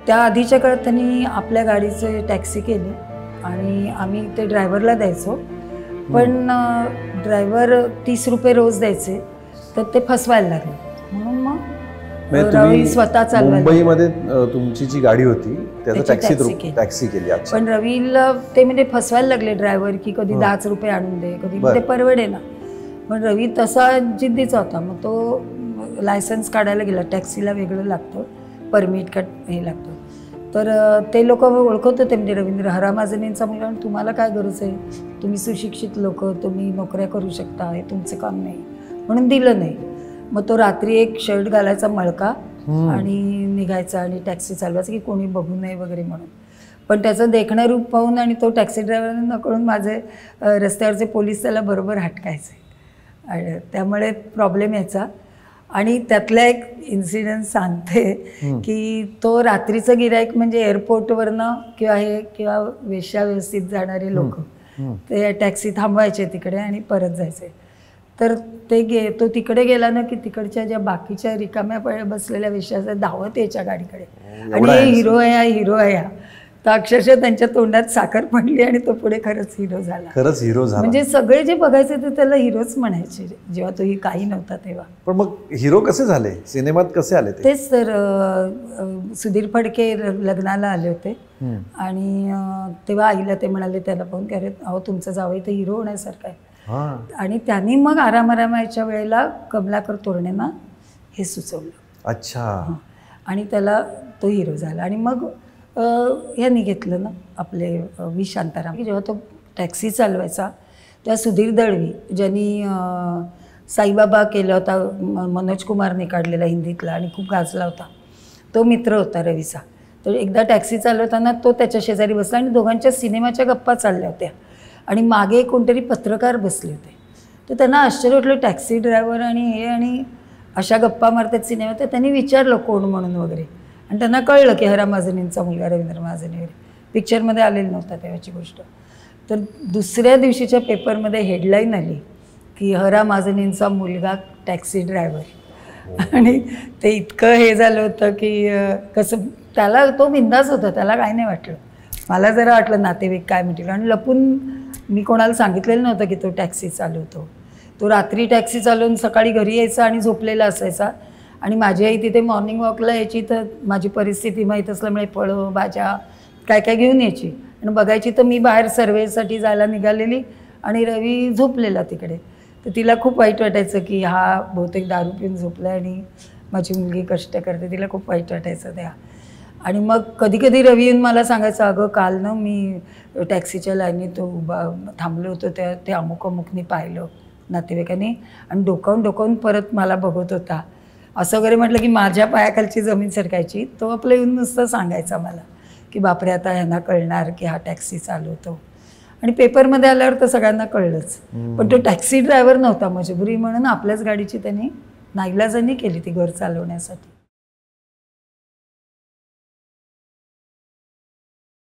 त्या आधीच्या काळात त्यांनी आपल्या गाडीचे टॅक्सी केली आणि आम्ही ते ड्रायव्हरला द्यायचो, पण ड्रायव्हर 30 रुपये रोज द्यायचे, तर ते फसवायला लागले. म्हणून मग रवी स्वतः चालवायला. मुंबईमध्ये तुमची जी गाडी होती त्याचा टॅक्सी केली. पण रवीला ते म्हणजे फसवायला लागले ड्रायव्हर, की कधी 10 रुपये आणून दे, कधी ते परवडे ना. पण रवी तसा जिद्दीचा होता. मग तो लायसन्स काढायला गेला. टॅक्सीला वेगळं लागतं, परमिट हे लागतं. तर ते लोक ओळखत होते, म्हणजे रवींद्र हरा महाजनींचा मुलगा, तुम्हाला काय गरज आहे, तुम्ही सुशिक्षित लोक, तुम्ही नोकऱ्या करू शकता, हे तुमचं काम नाही, म्हणून दिलं नाही. मग तो रात्री एक शर्ट घालायचा मळका आणि निघायचा आणि टॅक्सी चालवायचा, की कोणी बघू नये वगैरे म्हणून. पण त्याचं देखणं रूप पाहून आणि तो टॅक्सी ड्रायव्हरने नकळून माझे रस्त्यावरचे पोलीस त्याला बरोबर हटकायचे. आणि त्यामुळे प्रॉब्लेम यायचा. आणि त्यातला एक इन्सिडेंट सांगते, की तो रात्रीचं गिराईक म्हणजे एअरपोर्टवरनं किंवा वेश्या व्यवस्थित जाणारे लोक ते टॅक्सी थांबवायचे तिकडे आणि परत जायचे. तर तो तिकडे गेला ना, की तिकडच्या ज्या बाकीच्या रिकाम्या बसलेल्या वेश्या धावत यायच्या गाडीकडे, आणि हिरो आहे. तर अक्षरशः त्यांच्या तोंडात साखर पडली आणि तो पुढे खरंच हिरो झाला. म्हणजे सगळे जे बघायचे ते त्याला हिरोच म्हणायचे, जेव्हा तो काही नव्हता तेव्हा. पण मग हिरो कसे झाले, सिनेमात कसे आले? तेच तर, सुधीर फडके लग्नाला आले होते आणि तेव्हा आईला ते म्हणाले त्याला पाहून, की अरे अहो तुमचं जावई तर हिरो होण्यासारखं आहे. आणि त्यांनी मग आरामाच्या वेळेला कमलाकर तोरणेंना हे सुचवलं. अच्छा. आणि त्याला तो हिरो झाला. आणि मग यांनी घेतलं ना आपले व्ही शांताराम, की जेव्हा तो टॅक्सी चालवायचा तेव्हा सुधीर दळवी, ज्यांनी साईबाबा केला होता, मनोज कुमारने काढलेला हिंदीतला आणि खूप गाजला होता, तो मित्र होता रवीचा. तर एकदा टॅक्सी चालवताना तो त्याच्या शेजारी बसला आणि दोघांच्या सिनेमाच्या गप्पा चालल्या होत्या आणि मागे कोणतरी पत्रकार बसले होते. तर त्यांना आश्चर्य वाटलं, टॅक्सी ड्रायव्हर आणि अशा गप्पा मारतात सिनेमात. तर त्यांनी विचारलं कोण म्हणून वगैरे, आणि त्यांना कळलं की हरा महाजनींचा मुलगा रवींद्र महाजनी वगैरे. पिक्चरमध्ये आलेलं नव्हता तेव्हाची गोष्ट. तर दुसऱ्या दिवशीच्या पेपरमध्ये हेडलाईन आली की हरा महाजनींचा मुलगा टॅक्सी ड्रायव्हर. आणि ते इतकं हे झालं होतं की कसं त्याला, तो बिंदास होता, त्याला काही नाही वाटलं. मला जरा वाटलं नातेवाईक काय म्हणतील, आणि लपून मी कोणाला सांगितलेलं नव्हतं की तो टॅक्सी चालवतो. तो रात्री टॅक्सी चालवून सकाळी घरी यायचा आणि झोपलेला असायचा. आणि माझी आई तिथे मॉर्निंग वॉकला यायची, तर माझी परिस्थिती माहीत असल्यामुळे फळं भाज्या काय घेऊन यायची आणि बघायची. तर मी बाहेर सर्वेसाठी जायला निघालेली आणि रवी झोपलेला तिकडे. तर तिला खूप वाईट वाटायचं की हा बहुतेक दारू पिऊन झोपला आणि माझी मुलगी कष्ट करते. तिला खूप वाईट वाटायचं त्या. आणि मग कधी रवी येऊन मला सांगायचं, अगं काल ना मी टॅक्सीच्या लाईनीत थांबलो होतो, ते अमुकनी पाहिलं नातेवाईकांनी, आणि डोकावून परत मला बघत होता असं वगैरे म्हटलं, की माझ्या पायाखालची जमीन सरकायची. तो आपलं येऊन नुसतं सांगायचा मला की बापरे आता ह्यांना कळणार की हा टॅक्सी चालवतो. आणि पेपरमध्ये आल्यावर तर सगळ्यांना कळलंच. पण तो टॅक्सी ड्रायव्हर नव्हता, मजबुरी म्हणून आपल्याच गाडीची त्यांनी नाईलाजाने केली ती घर चालवण्यासाठी.